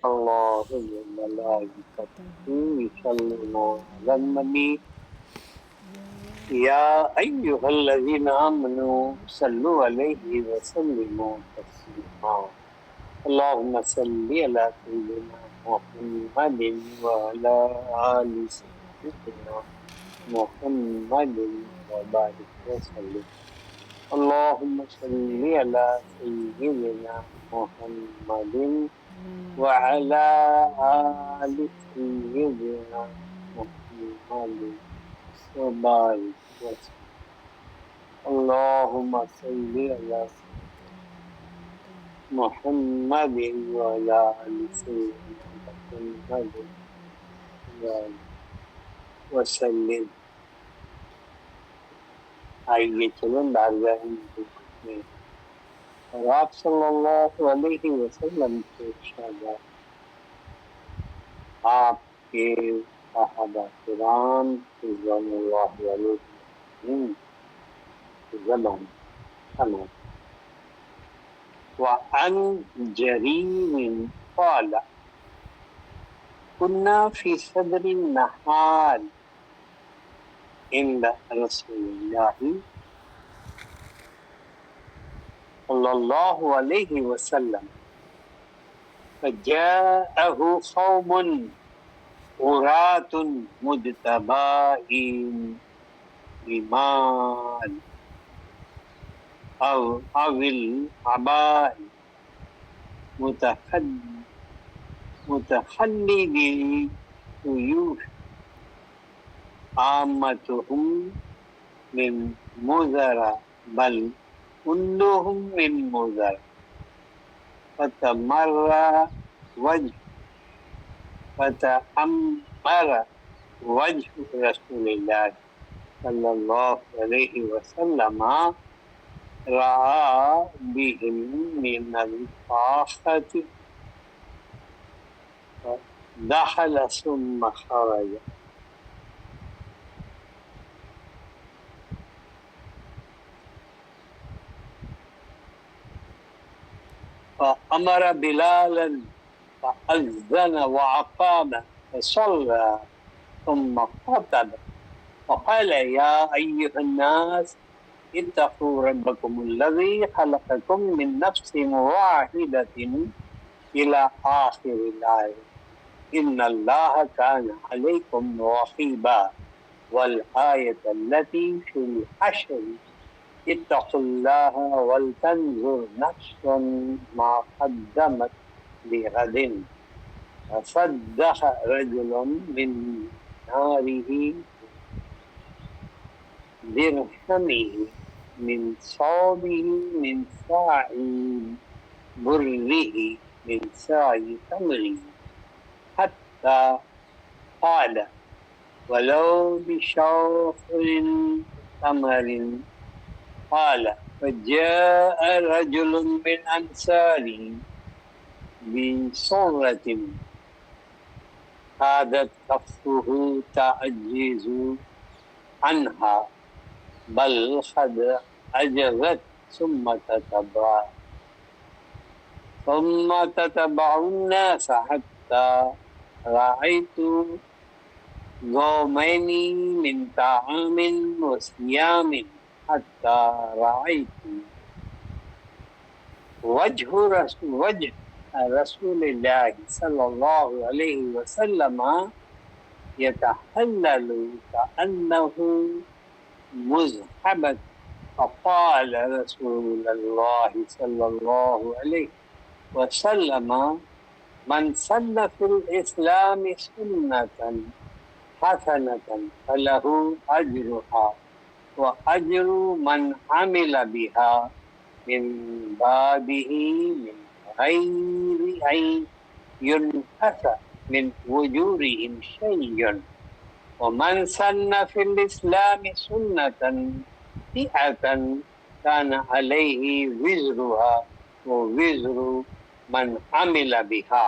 الله وملائكته يصلون على النبي يا أيها الذين آمنوا صلوا عليه وسلموا تسليما اللهم صل على سيدنا محمد وعلى آل سيدنا محمد وبارك وسلم اللهم صل على سيدنا محمد وعلى آل سيدنا محمد وبارك وسلم اللهم صل على محمد وعلى آل سيدنا محمد وسلم. آئیے چلیں بارگاہ میں اور آپ صلی اللہ علیہ وسلم کے ارشادات آپ کے صحابہ کرام رضوان اللہ علیہم کی زبان سماعت. وعن جرير قال كنا في صدر النهار عند رسول الله صلى الله عليه وسلم فجاءه قوم عراة مجتبائين بمال أو العباء متخلد السيوف عامتهم من مزر بل كلهم من مزر فتأمر وجه رسول الله صلى الله عليه وسلم رأى بهم من الطاقة دخل ثم خرج. فأمر بلالا فأذن وأقام فصلى ثم خطب وقال يا أيها الناس اتقوا ربكم الذي خلقكم من نفس واحدة إلى آخر الآية إن الله كان عليكم رقيبا والآية التي في الحشر اتقوا الله ولتنظر نفس ما قدمت لغد فصدق رجل من ناره درهمه من صوبه من ساع بره من ساع تمره حتى قال ولو بشوفر تمر قال فجاء رجل من أنصاره بصورة كادت كفه تعجز عنها بل قد عجزت ثم تتبع الناس حتى رأيت قومين من طعام وصيام حتى رأيت وجه رسول الله صلى الله عليه وسلم يتحلل كأنه مذهبت فقال رسول الله صلى الله عليه وسلم من سن في الإسلام سنة حسنة فله أجرها وأجر من عمل بها من بعده من غير أن ينقص من أجورهم شيء ومن سن في الإسلام سنة سيئة كان عليه وزرها ووزر من عمل بها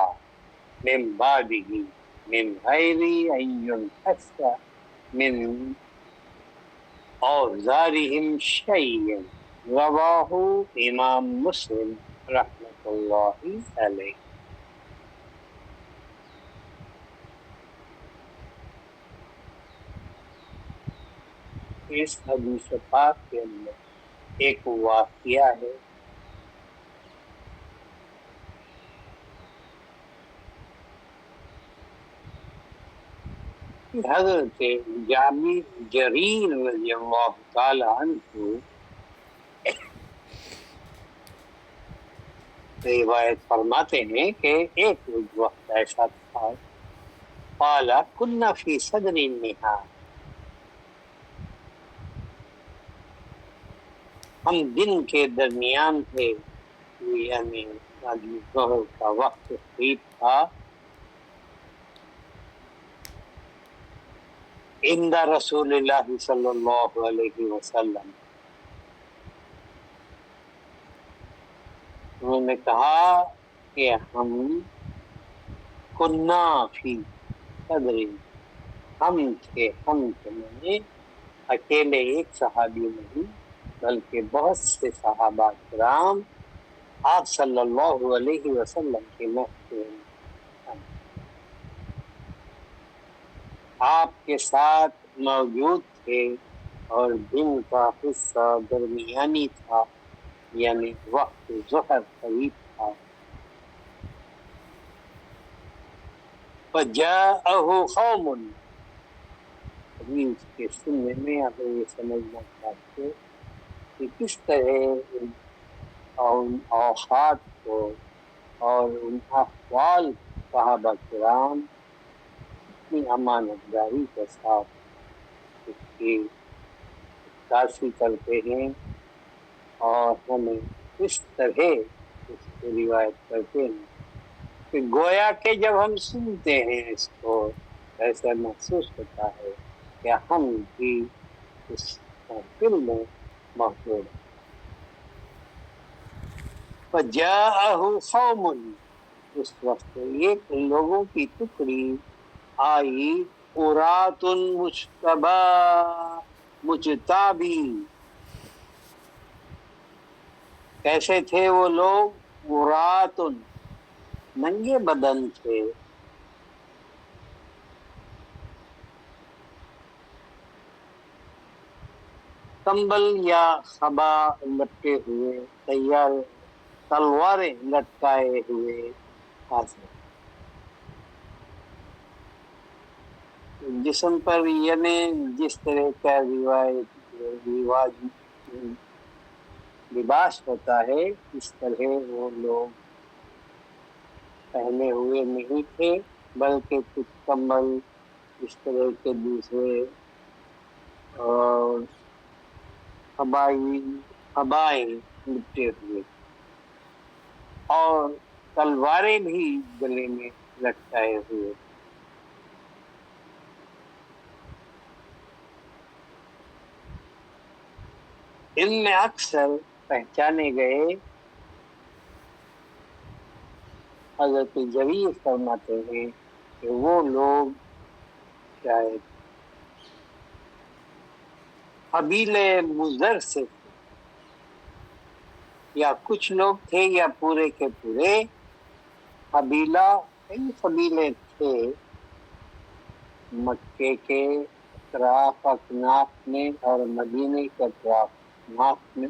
من بعده من غير أن ينقص من أوزارهم شيء. رواہ امام مسلم رحمۃ اللہ علیہ. اس حدیث پاک کے اندر ایک واقعہ ہے کہ حضرت جریر رضی اللہ تعالی عنہ روایت فرماتے ہیں کہ ایک وقت ایسا تھا قال كنا في صدر النهار، ہم دن کے درمیان تھے، یعنی ظہر کا وقت قریب تھا، عند رسول اللہ صلی اللہ علیہ وسلم، انہوں نے کہا کہ ہم کنا فی صدر، ہم تھے میں اکیلے ایک صحابی نہیں بلکہ بہت سے صحابہ کرام آپ صلی اللہ علیہ وسلم کے محفل آپ کے ساتھ موجود تھے، اور دن کا حصہ درمیانی تھا، یعنی وقت ظہر قریب تھا۔ فجاءہ قوم، ابھی اس کے سننے میں آپ یہ سمجھنا چاہتے کہ کس طرح ان اوقات کو اور ان احوال صحابہ کرام اپنی امانت داری کے ساتھ اس کی عکاسی کرتے ہیں، اور ہمیں اس طرح اس کو روایت کرتے ہیں کہ گویا کہ جب ہم سنتے ہیں اس کو ایسا محسوس ہوتا ہے کہ ہم بھی اس محفل میں موجود ہیں۔ فجاءہ قوم، اس وقت ایک لوگوں کی ٹکڑی آئی، عرات مجتابی، کیسے تھے وہ لوگ؟ عرات، ننگے بدن تھے، کمبل یا خبا لٹکے ہوئے، تیار تلواریں لٹکائے ہوئے، جسم پر یعنی جس طرح کا رواج لباس ہوتا ہے اس طرح وہ لوگ پہنے ہوئے نہیں تھے، بلکہ کچھ کمبل اس طرح کے دوسرے اور قبائیں لپٹے ہوئے، اور تلواریں بھی گلے میں لٹکائے ہوئے۔ ان میں اکثر پہچانے گئے، حضرت جریر فرماتے ہیں کہ وہ لوگ شاید قبیلے مضر سے تھے، یا کچھ لوگ تھے یا پورے کے پورے قبیلہ، کئی قبیلے تھے مکے کے اطراف اکناف میں اور مدینے کے اطراف اکناف میں،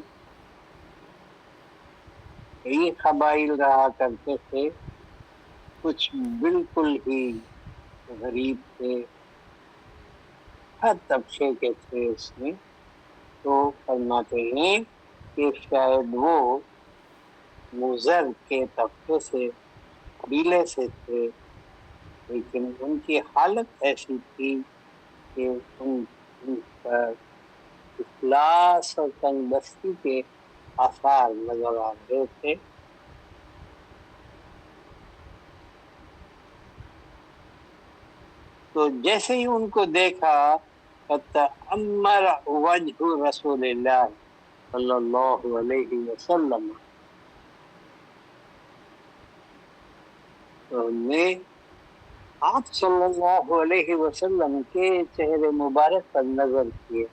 کئی قبائل رہا کرتے تھے، کچھ بالکل ہی غریب تھے، ہر طبقے کے تھے اس میں۔ تو فرماتے ہیں کہ شاید وہ مضر کے طبقے سے، قبیلے سے تھے، لیکن ان کی حالت ایسی تھی کہ ان پر افلاس اور تنگ دستی کے آثار نظر آ رہے تھے۔ تو جیسے ہی ان کو دیکھا، فتأمر وجہ رسول اللہ صلی اللہ علیہ وسلم، تو نے آپ صلی اللہ علیہ وسلم کے چہرے مبارک پر نظر کیے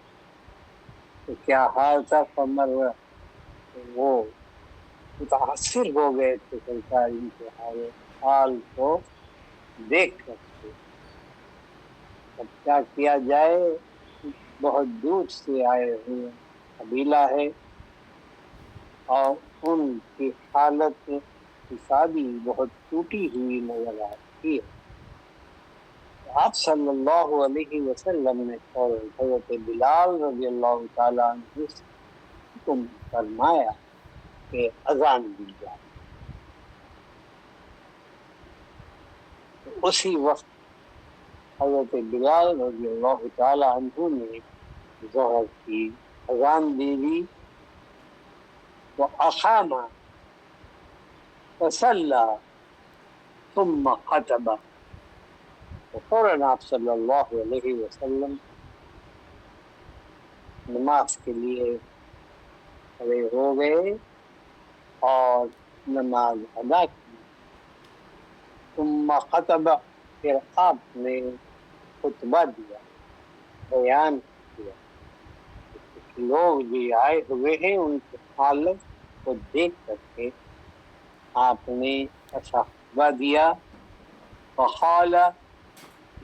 تو کیا حال تھا؟ فمر، وہ متاثر ہو گئے تھے سرکار ان کے حال کو دیکھ کر کے۔ اب کیا کیا جائے؟ بہت دور سے آئے ہوئے قبیلہ ہے اور ان کی حالت اقتصادی بہت ٹوٹی ہوئی نظر آتی ہے. آپ صلی اللہ علیہ وسلم نے حضرت بلال رضی اللہ تعالیٰ عنہ سے حکم فرمایا کہ اذان دی جائے. اسی وقت حضرت بلال رضی اللہ تعالیٰ عنہ نے ظہر کی اذان دی دی وہ اقام فصلی ثم خطب. فوراً آپ صلی اللہ علیہ وسلم نماز کے لیے کھڑے ہو گئے اور نماز ادا کی. ثم خطب، پھر آپ نے خطبہ دیا، بیان کیا. لوگ بھی آئے ہوئے ہیں، ان کی حالت کو دیکھ کر کے آپ نے ایسا خطبہ دیا. فقال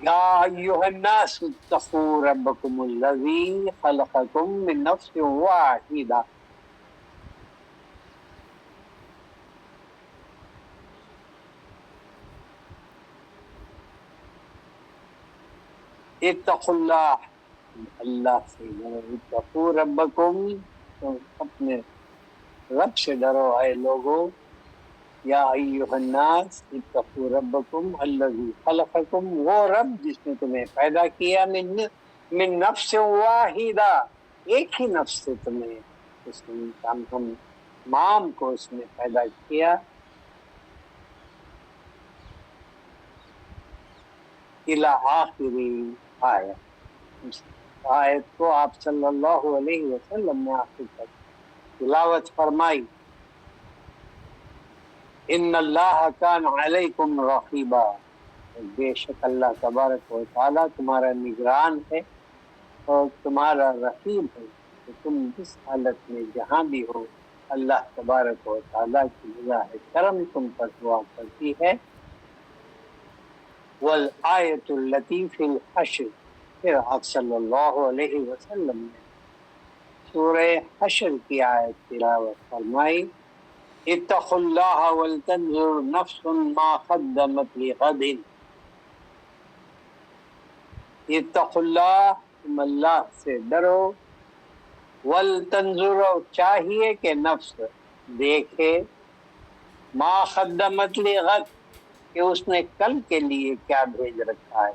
یا ایھا الناس اتقوا ربکم الذی خلقکم من نفس واحدہ. اتقوا اللہ، اللہ سے ڈرو. اتقوا ربکم، تم اپنے رب سے ڈرو اے لوگو. یا ایھا الناس اتقوا ربکم الذی خلقکم، وہ رب جس نے تمہیں پیدا کیا من نفس واحدہ، ایک ہی نفس سے تمہیں اس نے ہم تمام کو اس نے پیدا کیا. الی آخر آیت، اس آیت کو آپ صلی اللہ علیہ وسلم نے آخر تک تلاوت فرمائی. ان اللہ کان علیکم رقیبا، بے شک اللہ تبارک و تعالیٰ تمہارا نگران ہے اور تمہارا رقیب ہے کہ تم جس حالت میں جہاں بھی ہو اللہ تبارک و تعالیٰ کی نگاہ کرم تم پر ہوا کرتی ہے. والآیۃ التی فی الحشر، پھر آپ صلی اللہ علیہ وسلم نے سورہ حشر کی آیت تلاوت فرمائی. اتقوا اللہ ولتنظر نفس ما قدمت لغد. اتقوا اللہ، تم اللہ سے ڈرو. ولتنظر، چاہیے کہ نفس دیکھے. ما قدمت لغد، کہ اس نے کل کے لیے کیا بھیج رکھا ہے.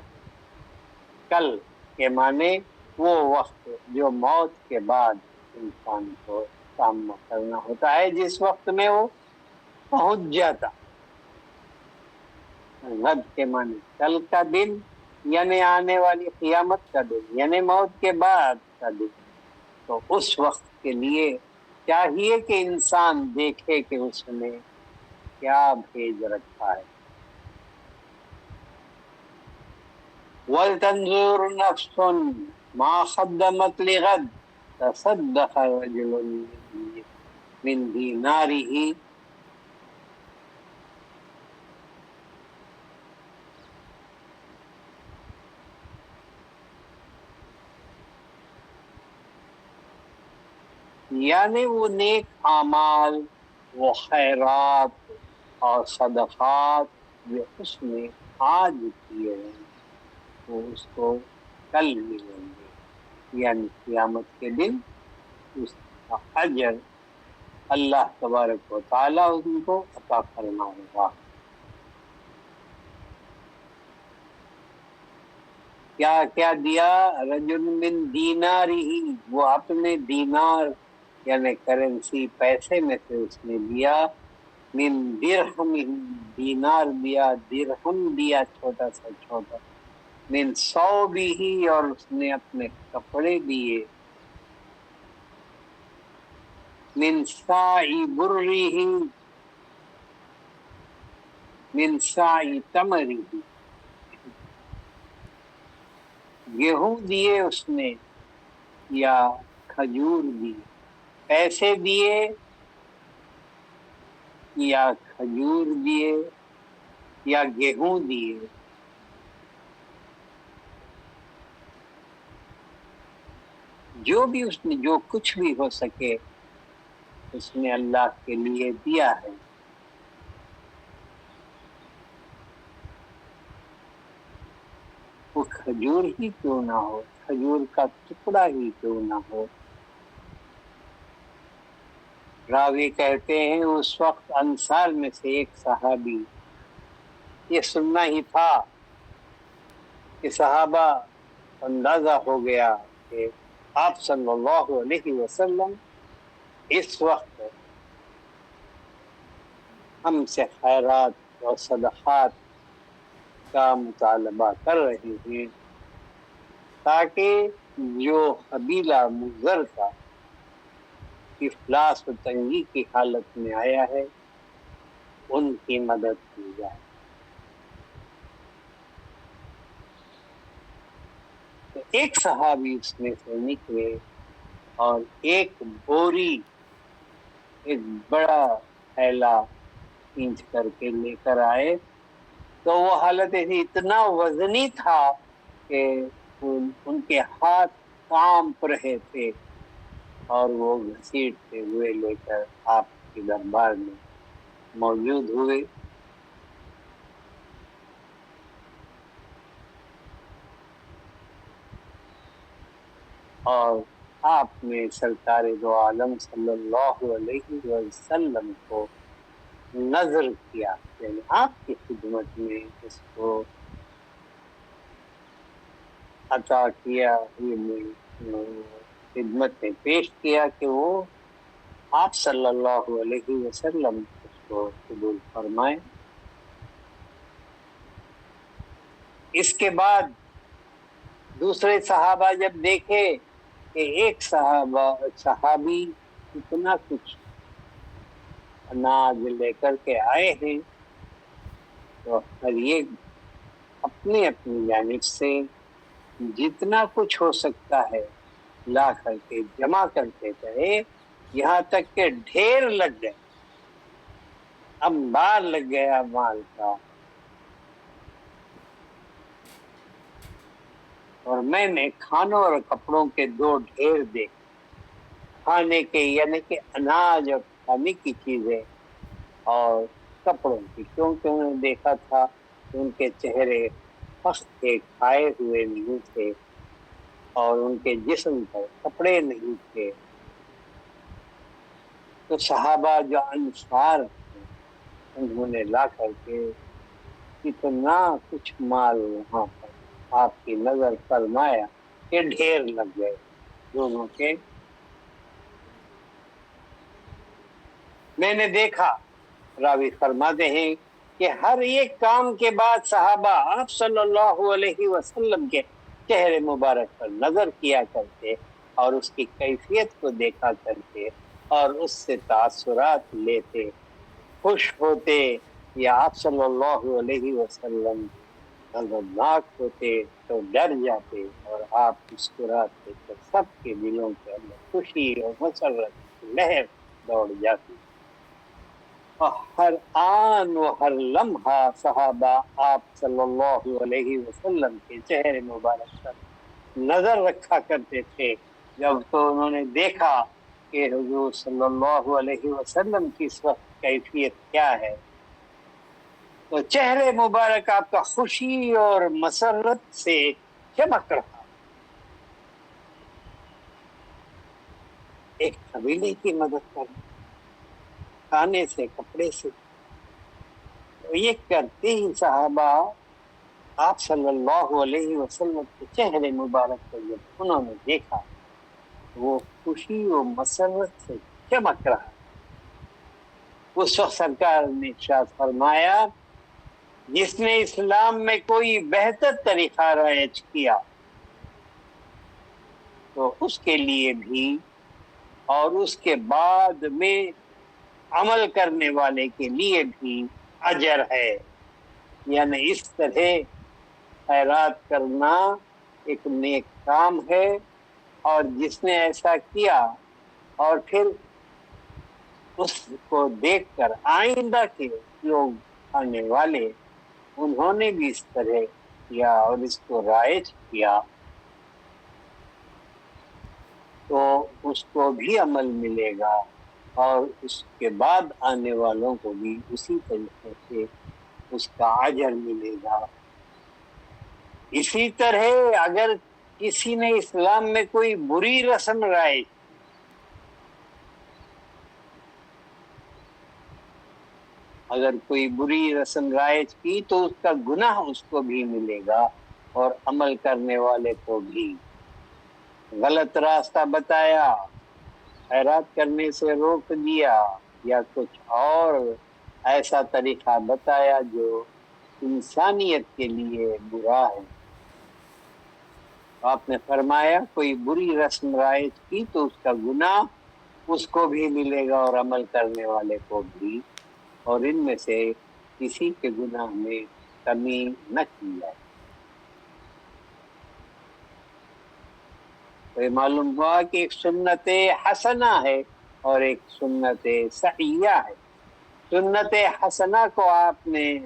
کل کے معنی وہ وقت جو موت کے بعد انسان کو سامنا کرنا ہوتا ہے، جس وقت میں وہ پہنچ جاتا. غد کے معنی کل کا دن، یعنی آنے والی قیامت کا دن، یعنی موت کے بعد کا دن. تو اس وقت کے لیے چاہیے کہ انسان دیکھے کہ اس نے کیا بھیج رکھا ہے. وَلْتَنْظُرْ نَفْسٌ مَا قَدَّمَتْ لِغَدٍ تَصَدَّقَ رَجُلٌ مِّن دِینَارِهِ. یعنی وہ نیک اعمال، وہ خیرات اور صدقات جو اس نے آج کیے ہیں وہ اس کو کل ملیں گے، یعنی قیامت کے دن اس کا اجر اللہ تبارک و تعالیٰ ان کو عطا فرمائے گا. کیا کیا دیا؟ رجل من دینارہ، وہ اپنے دینار یعنی کرنسی پیسے میں سے اس نے دیا. من درہم، دینار دیا، درہم دیا چھوٹا سا چھوٹا. من ثوبہ، اور اس نے اپنے کپڑے دیے. من سائی برہ، من سائی تمرہ، گیہوں دیے اس نے یا کھجور دی. پیسے دیے یا کھجور دیے یا گیہوں دیے. جو بھی اس نے جو کچھ بھی ہو سکے اس نے اللہ کے لیے دیا ہے. وہ کھجور ہی کیوں نہ ہو، کھجور کا ٹکڑا ہی کیوں نہ ہو. راوی کہتے ہیں اس وقت انصار میں سے ایک صحابی، یہ سننا ہی تھا کہ صحابہ اندازہ ہو گیا کہ آپ صلی اللہ علیہ وسلم اس وقت ہم سے خیرات اور صدقات کا مطالبہ کر رہے ہیں تاکہ جو قبیلہ مضر کا افلاس و تنگی کی حالت میں آیا ہے ان کی مدد کی جائے. تو ایک صحابی اس میں سے نکلے اور ایک بوری، ایک بڑا تھیلا کھینچ کر کے لے کر آئے. تو وہ حالت اتنا وزنی تھا کہ ان کے ہاتھ کانپ رہے تھے اور وہ گھسیٹتے ہوئے لے کر آپ کے دربار میں موجود ہوئے. اور آپ نے سرکار دو عالم صلی اللہ علیہ وسلم کو نظر کیا، یعنی آپ کی خدمت میں اس کو عطا کیا، خدمت میں پیش کیا کہ وہ آپ صلی اللہ علیہ وسلم اس کو قبول فرمائیں. اس کے بعد دوسرے صحابہ جب دیکھے کہ ایک صحابی اتنا کچھ اناج لے کر کے آئے ہیں تو ہر ایک اپنی اپنی جانب سے جتنا کچھ ہو سکتا ہے لا کر کے جمع کرتے گئے، یہاں تک کہ ڈھیر لگ گئے، انبار لگ گیا مال کا. اور میں نے کھانوں اور کپڑوں کے 2 ڈھیر دیکھے، کھانے کے یعنی کہ اناج اور کھانے کی چیزیں اور کپڑوں کی، کیونکہ انہوں نے دیکھا تھا کہ ان کے چہرے پست تھے، کھائے ہوئے نہیں تھے اور ان کے جسم پر کپڑے نہیں تھے. تو صحابہ جو انصار تھے انہوں نے لا کر کے اتنا کچھ مال وہاں پر آپ کی نظر فرمایا کہ ڈھیر لگ گئے دونوں کے. میں نے دیکھا، راوی فرماتے ہیں کہ ہر ایک کام کے بعد صحابہ آپ صلی اللہ علیہ وسلم کے چہرے مبارک پر نظر کیا کرتے اور اس کی کیفیت کو دیکھا کرتے اور اس سے تاثرات لیتے، خوش ہوتے یا آپ صلی اللہ علیہ وسلم غضبناک ہوتے تو ڈر جاتے اور آپ مسکراتے تو سب کے دلوں کے اندر خوشی اور مسرت لہر دوڑ جاتی. اور ہر آن و ہر لمحہ صحابہ آپ صلی اللہ علیہ وسلم کے چہرے مبارک پر نظر رکھا کرتے تھے. جب تو انہوں نے دیکھا کہ حضور صلی اللہ علیہ وسلم کی اس وقت کیفیت کیا ہے تو چہرے مبارک آپ کا خوشی اور مسرت سے چمک رہا. ایک قبیلے کی مدد کرنا، کھانے سے کپڑے سے، تو یہ کرتے ہی صحابہ آپ صلی اللہ علیہ وسلم کے چہرے مبارک کو جب انہوں نے دیکھا وہ خوشی و مسرت سے چمک رہا. اس وقت سرکار نے ارشاد فرمایا جس نے اسلام میں کوئی بہتر طریقہ رائج کیا تو اس کے لیے بھی اور اس کے بعد میں عمل کرنے والے کے لیے بھی اجر ہے. یعنی اس طرح خیرات کرنا ایک نیک کام ہے، اور جس نے ایسا کیا اور پھر اس کو دیکھ کر آئندہ کے لوگ آنے والے انہوں نے بھی اس طرح کیا اور اس کو رائج کیا تو اس کو بھی عمل ملے گا اور اس کے بعد آنے والوں کو بھی اسی طریقے سے اس کا اجر ملے گا۔ اسی طرح اگر کسی نے اسلام میں کوئی بری رسم رائج رائج کی تو اس کا گناہ اس کو بھی ملے گا اور عمل کرنے والے کو بھی۔ غلط راستہ بتایا، خیرات کرنے سے روک دیا، یا کچھ اور ایسا طریقہ بتایا جو انسانیت کے لیے برا ہے، آپ نے فرمایا کوئی بری رسم رائج کی تو اس کا گناہ اس کو بھی ملے گا اور عمل کرنے والے کو بھی، اور ان میں سے کسی کے گناہ میں کمی نہ کی جائے۔ تو یہ معلوم ہوا کہ ایک سنت حسنہ ہے اور ایک سنت سیئہ ہے۔ سنت حسنہ کو آپ نے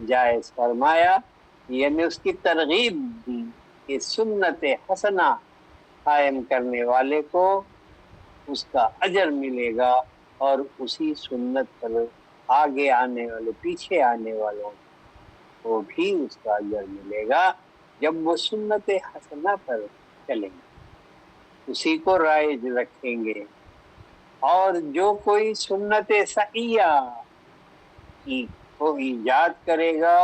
جائز فرمایا، یعنی اس کی ترغیب دی کہ سنت حسنہ قائم کرنے والے کو اس کا اجر ملے گا اور اسی سنت پر آگے آنے والے پیچھے آنے والوں کو بھی اس کا اجر ملے گا جب وہ سنت حسنہ پر چلیں گے، اسی کو رائج رکھیں گے۔ اور جو کوئی سنت سیئہ کو ایجاد کرے گا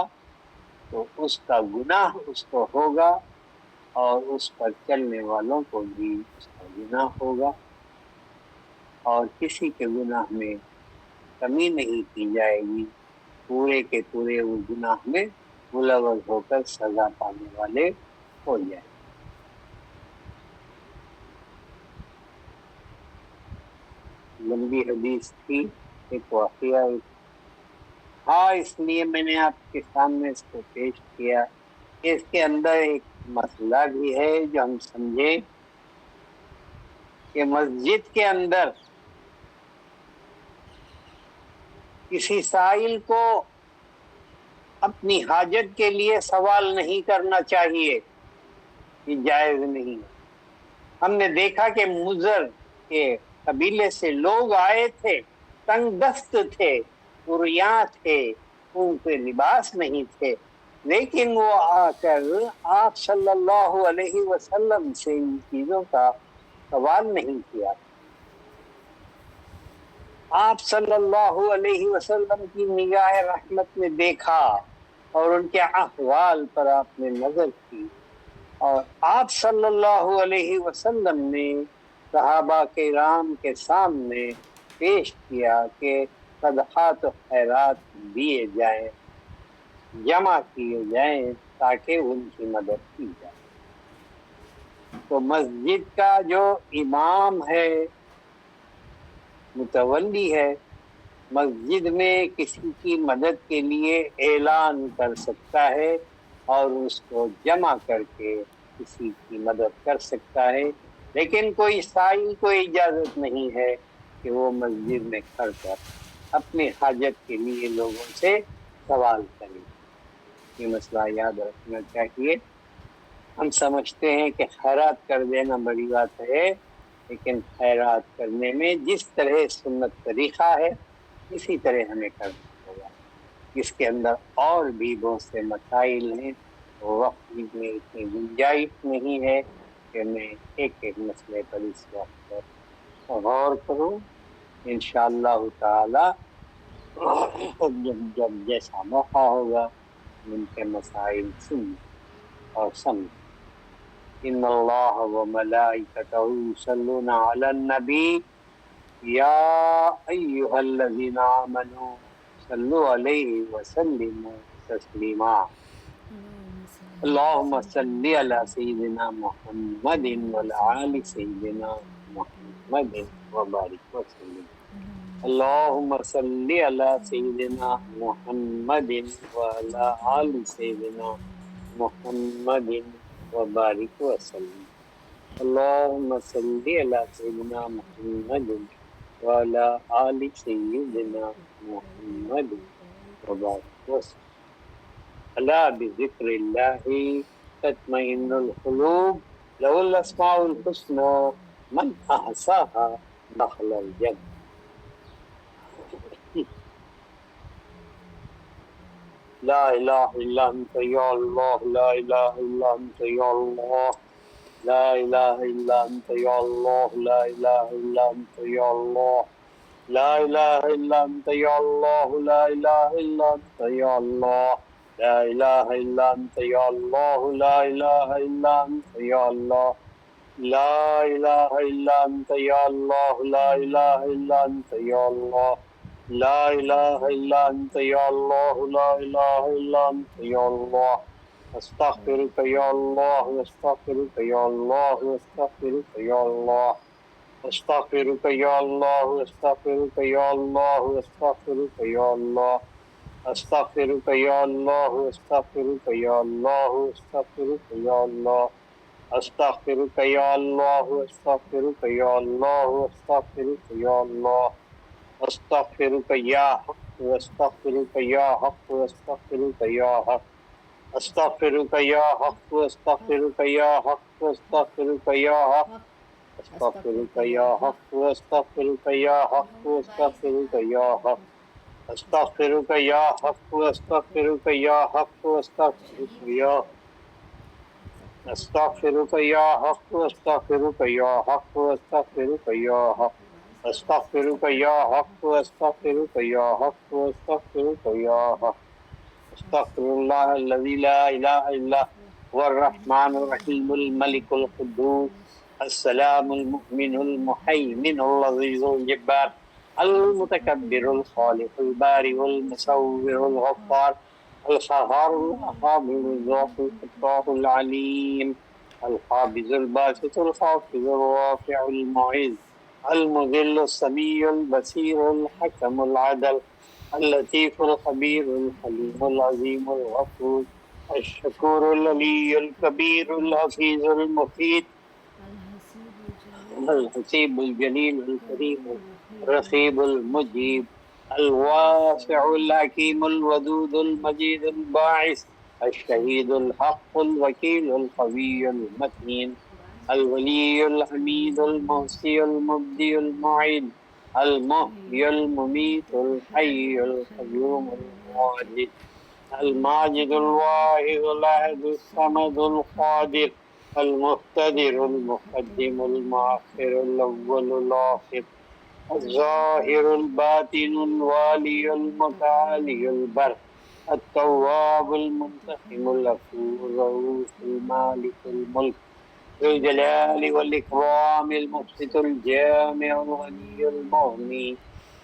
تو اس کا گناہ اس کو ہوگا اور اس پر چلنے والوں کو بھی اس کا گناہ ہوگا، اور کسی کے گناہ میں کمی نہیں کی جائے گی، پورے کے پورے وہ گناہ میں ملوث ہو کر سزا پانے والے ہو جائیں۔ لمبی حدیث تھی، ایک واقعہ اس لیے میں نے آپ کے سامنے اس کو پیش کیا۔ اس کے اندر ایک مسئلہ بھی ہے جو ہم سمجھے کہ مسجد کے اندر کسی سائل کو اپنی حاجت کے لیے سوال نہیں کرنا چاہیے، یہ جائز نہیں ہے۔ ہم نے دیکھا کہ مضر کے قبیلے سے لوگ آئے تھے، تنگ دست تھے، عریاں تھے، ان پہ لباس نہیں تھے، لیکن وہ آ کر آپ صلی اللہ علیہ وسلم سے ان چیزوں کا سوال نہیں کیا۔ آپ صلی اللہ علیہ وسلم کی نگاہ رحمت نے دیکھا اور ان کے احوال پر آپ نے نظر کی، اور آپ صلی اللہ علیہ وسلم نے صحابہ کرام کے سامنے پیش کیا کہ صدقات و خیرات دیے جائیں، جمع کیے جائیں تاکہ ان کی مدد کی جائے۔ تو مسجد کا جو امام ہے، متولی ہے، مسجد میں کسی کی مدد کے لیے اعلان کر سکتا ہے اور اس کو جمع کر کے کسی کی مدد کر سکتا ہے، لیکن کوئی سائل کو اجازت نہیں ہے کہ وہ مسجد میں کھڑ کر اپنی حاجت کے لیے لوگوں سے سوال کرے۔ یہ مسئلہ یاد رکھنا چاہیے۔ ہم سمجھتے ہیں کہ خیرات کر دینا بڑی بات ہے، لیکن خیرات کرنے میں جس طرح سنت طریقہ ہے اسی طرح ہمیں کرنا ہوگا۔ اس کے اندر اور بھی بہت سے مسائل ہیں، وقت میں اتنی گنجائش نہیں ہے کہ میں ایک ایک مسئلے پر اس وقت غور کروں۔ انشاءاللہ تعالی جب جیسا موقع ہوگا ان کے مسائل سن اور سمجھ۔ ان اللہ و ملائکتہ یصلون علی النبی یا ایھا الذین آمنوا صلوا علیہ وسلموا تسلیما۔ اللہم صلی علی سیدنا محمد وعلی آل سیدنا محمد وبارک وسلم۔ اللہم صلی علی سیدنا محمد وعلی آل سیدنا محمد وبارک وسلم۔ اللہم صلی علی سیدنا محمد وعلی آل سیدنا محمد وبارک وسلم۔ الا بذکر اللہ تطمئن القلوب، لہ الاسماء الحسنی من احصاها دخل الجنة. لا إله إلا أنت يا الله، لا إله إلا أنت يا الله، لا إله إلا أنت يا الله، لا إله إلا أنت يا الله، لا إله إلا أنت يا الله، لا إله إلا أنت يا الله، لا إله إلا أنت يا الله، لا إله إلا أنت يا الله، لا إله إلا أنت يا الله، لا إله إلا أنت يا الله، لا إله إلا أنت يا الله، لا إله إلا أنت يا الله، أستغفرك يا الله، أستغفرك يا الله، أستغفرك يا الله، أستغفرك يا الله، أستغفرك يا الله، أستغفرك يا الله، أستغفرك يا الله، أستغفرك يا الله، أستغفرك يا الله، أستغفرك يا الله، أستغفرك يا الله، أستغفرك يا الله، أستغفرك يا حق، أستغفرك يا حق، أستغفرك يا حق، أستغفرك يا حق، أستغفرك يا حق، أستغفرك يا حق، أستغفرك يا حق، أستغفرك يا حق، أستغفرك يا حق، أستغفرك يا حق، أستغفرك يا حق، أستغفرك يا حق، أستغفرك يا حق، أستغفرك يا حق، أستغفرك يا حق، أستغفرك يا حق، أستغفرك يا حق، أستغفرك يا حق، أستغفر الله الذي لا إله إلا هو الرحمن الرحيم الملك القدوس السلام المؤمن المهيمن اللذيذ الجبار المتكبر الخالق البارئ المصور الغفار القهار الوهاب الرزاق الفتاح العليم القابض الباسط الخافض الرافع المعز المذل السميع البصير الحكم العدل اللطيف الخبير الحليم العظيم الغفور الشكور العلي الكبير الحفيظ المفيد الحسيب الجليل الكريم الرقيب المجيب الواسع الحكيم الودود المجيد الباعث الشهيد الحق الوكيل القوي المتين الولي الحميد المحصي المبدي المعيد المحيي المميت الحي القيوم الواجد الماجد الواحد الأحد الصمد القادر المقتدر المقدم المؤخر الأول الآخر الظاهر الباطن الوالي المتعالي البر التواب المنتقم الغفور الرؤوف المالك الملك ذو الجلال والإكرام المقسط الجامع الغني المغني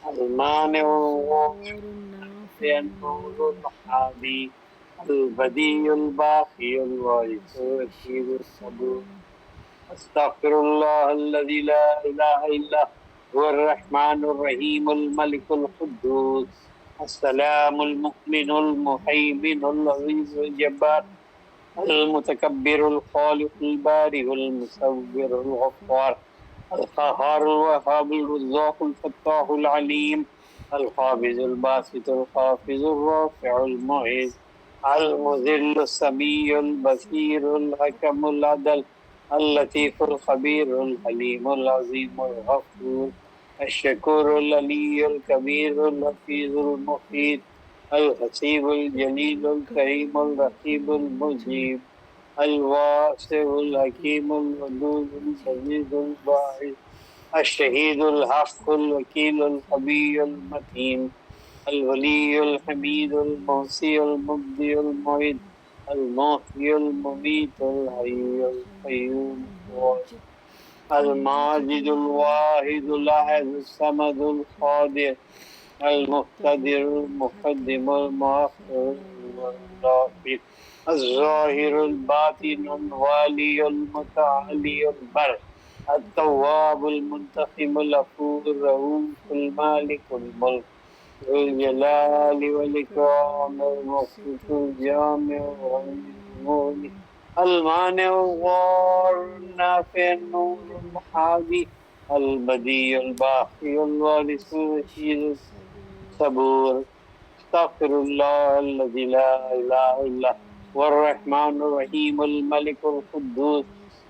المانع النور الحادي البديع الباقي الوارث الرشيد الصبور أستغفر الله الذي لا إله إلا هو الرحمن الرحيم الملك القدوس السلام المؤمن المهيمن العزيز الجبار المتكبر الخالق البارئ المصور الغفار القهار الوهاب الرزاق الفتاح العليم القابض الباسط الخافض الرافع المعز المذل السميع البصير الحكم العدل اللطيف الخبير الحليم العظيم الغفور الشكور العلي الكبير الحفيظ المفيد الحسيب الجليل الكريم الرقيب المجيب الواسع الحكيم الودود العزيز الباعث الشهيد الحق الوكيل القوي المتين الولي الحميد المحصي المبدي المعيد المحيي المميت الحي القيوم الماجد الواحد الأحد الصمد القادر المقتدر المقدم المؤخر الرافع الظاهر الباطن الوالي المتعالي البر التواب المنتقم الغفور الرؤوف المالك الملك ذو الجلال والإكرام المقسط الجامع والمغني المانع الضار النافع النور المحابي البديع الباقي الوارث الرشيد الصبور استغفر الله الذي لا إله إلا هو الرحمن الرحيم الملك القدوس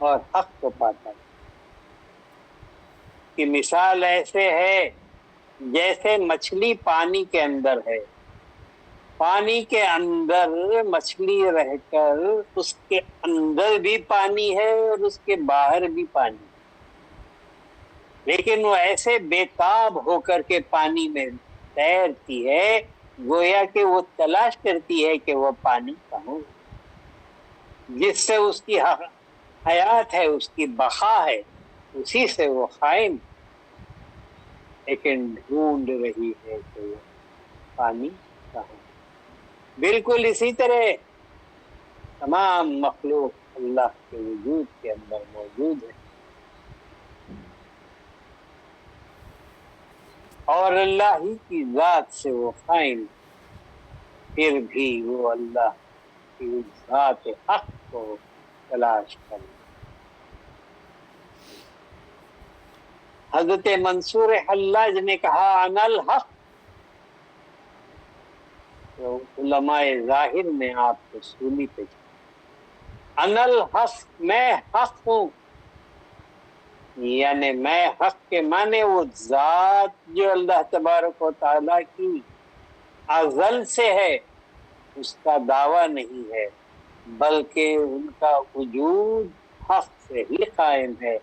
اور حق کو پاتا ہے. کی مثال ایسے ہے جیسے مچھلی پانی کے اندر ہے، پانی کے اندر مچھلی رہ کر اس کے اندر بھی پانی ہے اور اس کے باہر بھی پانی، لیکن وہ ایسے بےتاب ہو کر کے پانی میں تیرتی ہے گویا کہ وہ تلاش کرتی ہے کہ وہ پانی کہاں، جس سے اس کی حیات ہے، اس کی بقا ہے، اسی سے وہ قائم، لیکن ڈھونڈ رہی ہے کہ وہ پانی کہاں. بالکل اسی طرح تمام مخلوق اللہ کے وجود کے اندر موجود ہے، اور اللہ ہی کی ذات سے وہ قائم، پھر بھی وہ اللہ کی ذات حق کو تلاش کر. حضرت منصور حلاج نے کہا انا الحق، تو علماء ظاہر نے آپ کو سولی پہ انا الحق، میں حق ہوں، یعنی میں حق کے معنی وہ ذات جو اللہ تبارک و تعالیٰ کی ازل سے ہے اس کا دعویٰ نہیں ہے، بلکہ ان کا وجود حق سے ہی قائم ہے،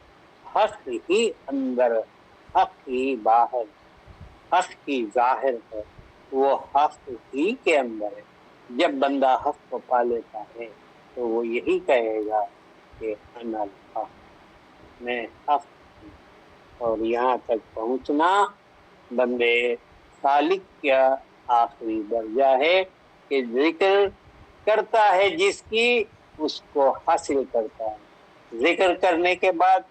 حق ہی اندر، حق ہی باہر، حق کی ظاہر ہے، وہ حق ہی کے اندر ہے. جب بندہ حق کو پا لیتا ہے تو وہ یہی کہے گا کہ انا الحق، میں حق ہوں. اور یہاں تک پہنچنا بندے خالق کا آخری درجہ ہے کہ ذکر کرتا ہے جس کی اس کو حاصل کرتا ہے. ذکر کرنے کے بعد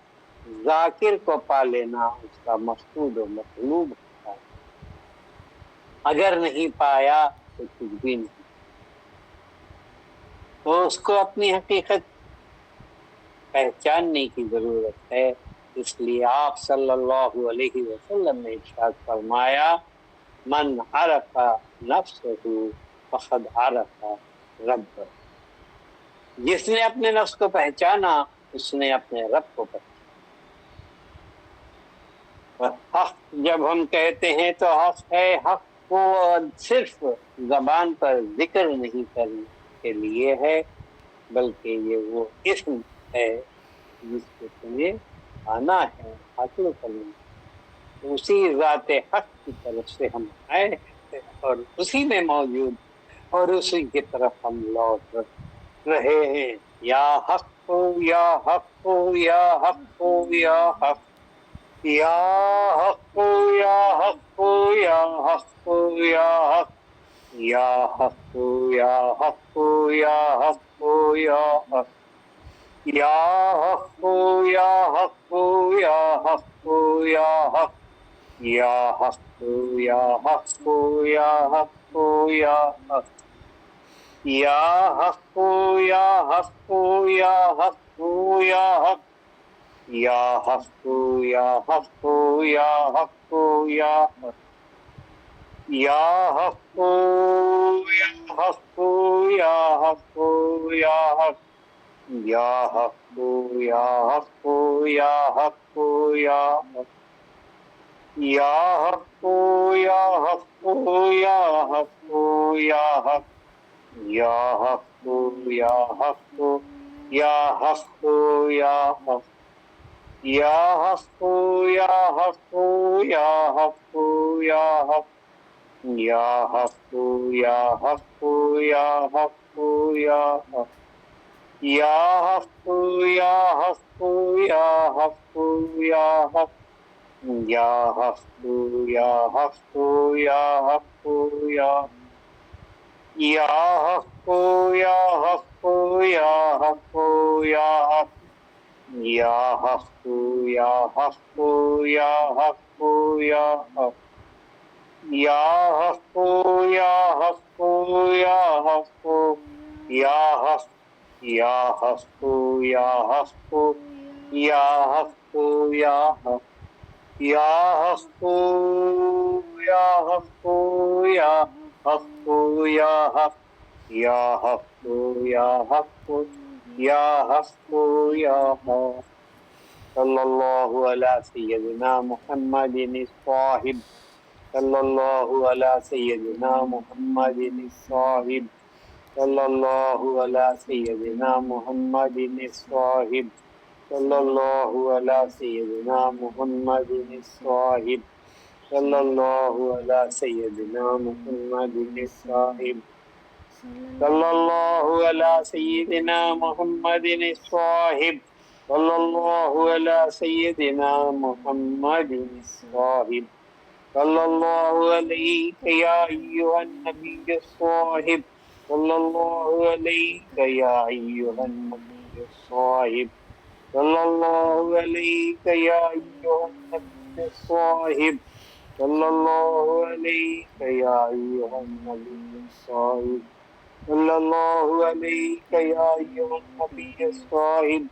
ذاکر کو پا لینا اس کا مقصود و مطلوب ہوتا ہے. اگر نہیں پایا تو کچھ بھی نہیں، تو اس کو اپنی حقیقت پہچاننے کی ضرورت ہے. اس لیے آپ صلی اللہ علیہ وسلم نے ارشاد فرمایا من عرف نفسہ فقد عرف رب، جس نے اپنے نفس کو پہچانا اس نے اپنے رب کو پہچانا. حق جب ہم کہتے ہیں تو حق ہے، حق کو صرف زبان پر ذکر نہیں کرنے کے لیے ہے، بلکہ یہ وہ اسم ہے جس کو تمہیں آنا ہے، حاصل کرنا ہے. اسی ذات حق کی طرف سے ہم آئے ہیں اور اسی میں موجود اور اسی کی طرف ہم لوٹ رہے ہیں. یا حق ہو یا حق ہو یا حق ہو یا حق، یا حق ہو یا حق ہو یا حق ہو یا حق، یا حق ہو یا حق ہو یا حق ہو یا حق، یا حق ہو یا حق ہو یا حق ہو یا حق، یا حق ہو یا حق ہو یا حق ہو یا حق، یا حق ہو یا حق ہو یا حق ہو یا حق، یا حق ہو یا حق ہو یا حق ہو یا حق، یا حق ہو یا حق ہو یا حق ہو یا حق، یا حق ہو یا حق ہو یا حق ہو یا حق، یا حق ہو یا حق ہو یا حق ہو یا حق، یا حق ہو یا حق ہو یا حق ہو یا حق، یا حق ہو یا حق ہو یا حق ہو یا حق، یا حق ہو یا حق ہو یا حق ہو یا حق، یا حق ہو یا حق ہو یا حق ہو یا حق، یا حق ہو یا حق ہو یا حق ہو یا، یا حق ہو یا حق ہو یا حق ہو یا حق، یا حق ہو یا حق ہو یا حق ہو یا حق، یا حق ہو یا حق ہو یا حق ہو یا حق، یا حق ہو یا حق ہو یا حق ہو یا حق، یا حق ہو یا حق ہو یا حق ہو یا حق، یا حق ہو یا حق ہو یا حق یا حق صلی اللہ علی سیدنا محمد الصاحب صلی اللہ علی سیدنا محمد الصاحب صلی اللہ علی سیدنا محمد الصاحب صلی اللہ علی سیدنا محمد الصاحب صلی اللہ علی سیدنا محمد الصاحب صلی اللہ علی سیدنا محمد الصاحب صلی اللہ علی سیدنا محمد الصاحب صلی اللہ علیہ یا ایھا النبی الصاحب صلی اللہ علیہ یا ایھا النبی الصاحب صلی اللہ علیہ یا ایھا النبی الصاحب صلی اللہ علیہ یا ایھا النبی الصاحب صلی اللہ علیہ یا ایھا النبی الصاحب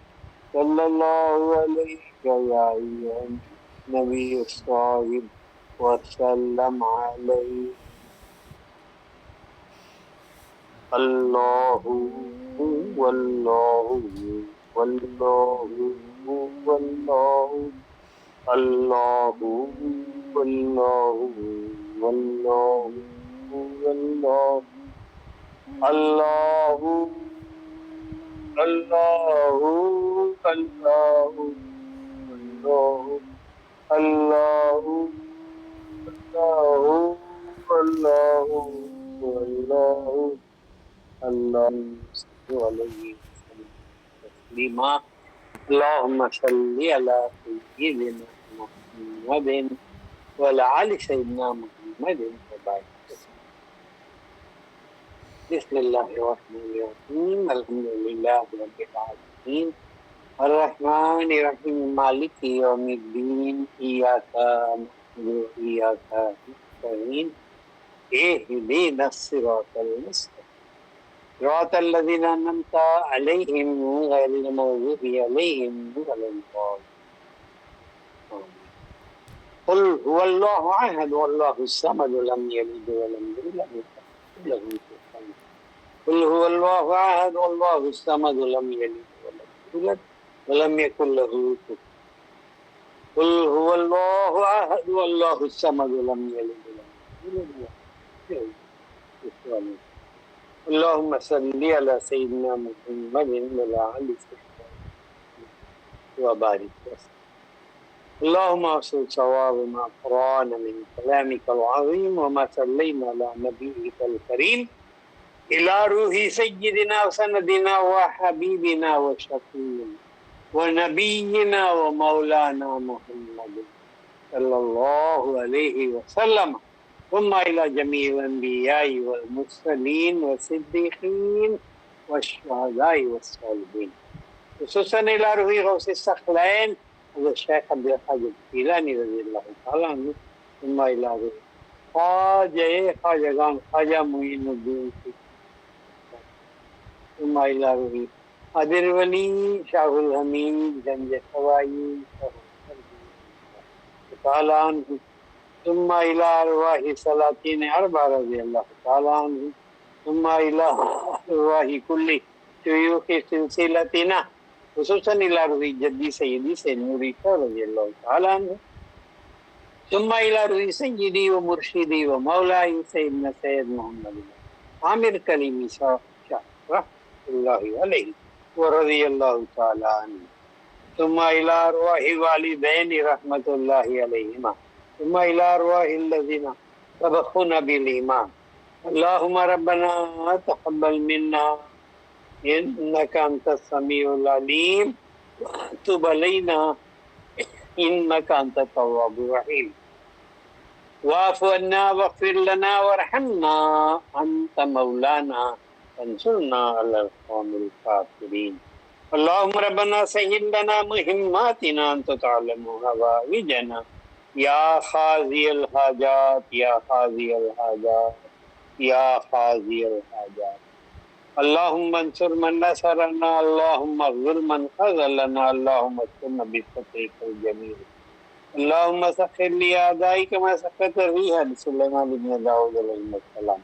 صلی اللہ علیہ یا ایھا النبی الصاحب وسلم علیہ اللہ واللہ واللہ واللہ اللہ واللہ واللہ واللہ اللہ اللہ اللہ اللہ اللہ اللہ اللہ تسلیما اللهم صل على سيدنا محمد وعلى آل سيدنا محمد وبارك بسم الله الرحمن الرحيم الحمد لله رب العالمين الرحمن الرحيم مالك يوم الدين إياك نعبد وإياك نستعين اهدنا الصراط المستقيم صراط الذين أنعمت عليهم غير المغضوب عليهم ولا الضالين قل هو الله أحد والله الصمد لم يلد ولم يولد ولم يكن له كفوا أحد قل هو الله أحد والله الصمد لم يلد ولم يولد ولم يكن له كفوا قل هو الله أحد والله الصمد لم يلد ولم يولد ولم يكن له كفوا اللهم صل على سيدنا محمد وعلى آل سيدنا وبارك وسلم اللهم اغفر ثواب ما قرأنا من كلامك العظيم وما صلينا على نبيك الكريم إلى روح سيدنا وسندنا وحبيبنا وشفيعنا ونبينا ومولانا محمد صلى الله عليه وسلم ثم إلى جميع الأنبياء والمرسلين والصديقين والشهداء والصالحين خصوصا إلى روح غوث الثقلين الشيخ عبد القادر الجيلاني رضي الله تعالى عنه ثم إلى روح خواجہ خواجہ معین الدین ثم إلى روح قادر ولی شاہ الحمید گنج خوائی تعالی عنہ ثم إلى أرواح سلاطين أربعة رضي الله تعالى عنهم ثم إلى أرواح كل شيوخ سلسلتنا خصوصا إلى روح جدي سيدي سيد نوري رضي الله تعالى عنه ثم إلى روح سيدي ومرشدي ومولاي سيدنا سيد محمد عامر كليمي شاه رحمة الله عليه ورضي الله تعالى عنه ثم إلى أرواح والدين رحمة الله عليهما ثم إلى أرواح الذين سبقونا بالإيمان اللهم ربنا تقبل منا إنك أنت السميع العليم وتب علينا إنك أنت التواب الرحيم واعف عنا واغفر لنا وارحمنا أنت مولانا فانصرنا على القوم الكافرين اللهم ربنا سهل لنا مهماتنا أنت تعلم حوائجنا یا قاضی الحاجات یا قاضی الحاجات یا قاضی الحاجات اللهم انصر من نصرنا اللهم اغفر من خذلنا اللهم استرنا بسترك الجميل اللهم سخر لي أعدائي كما سخرت الريح لسليمان بن داود عليه السلام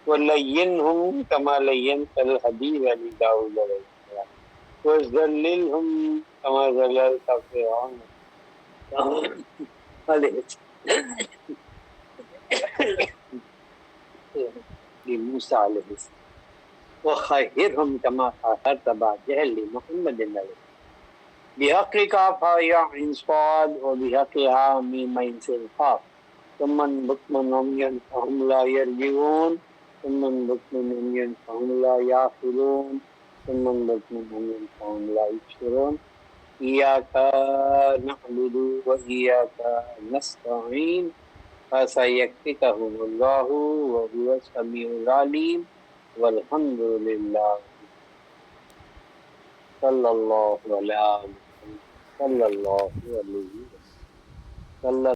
ولينهم كما لينت الحديد لداود عليه السلام وذللهم كما ذللت فرعون لموسى عليه السلام وخيرهم كما خيرت بعدها لمحمد عليه بحق كاف يا عين صاد وبحق ميم عين سين قاف ثم بكم عميا فهم لا يرجعون ثم بكم عميا فهم لا يعقلون ثم بكم عميا فهم لا يبصرون إياك نعبد وإياك نستعين فسيكفيكهم الله وهو السميع العليم والحمد لله صلى الله عليه وسلم صلى الله عليه وسلم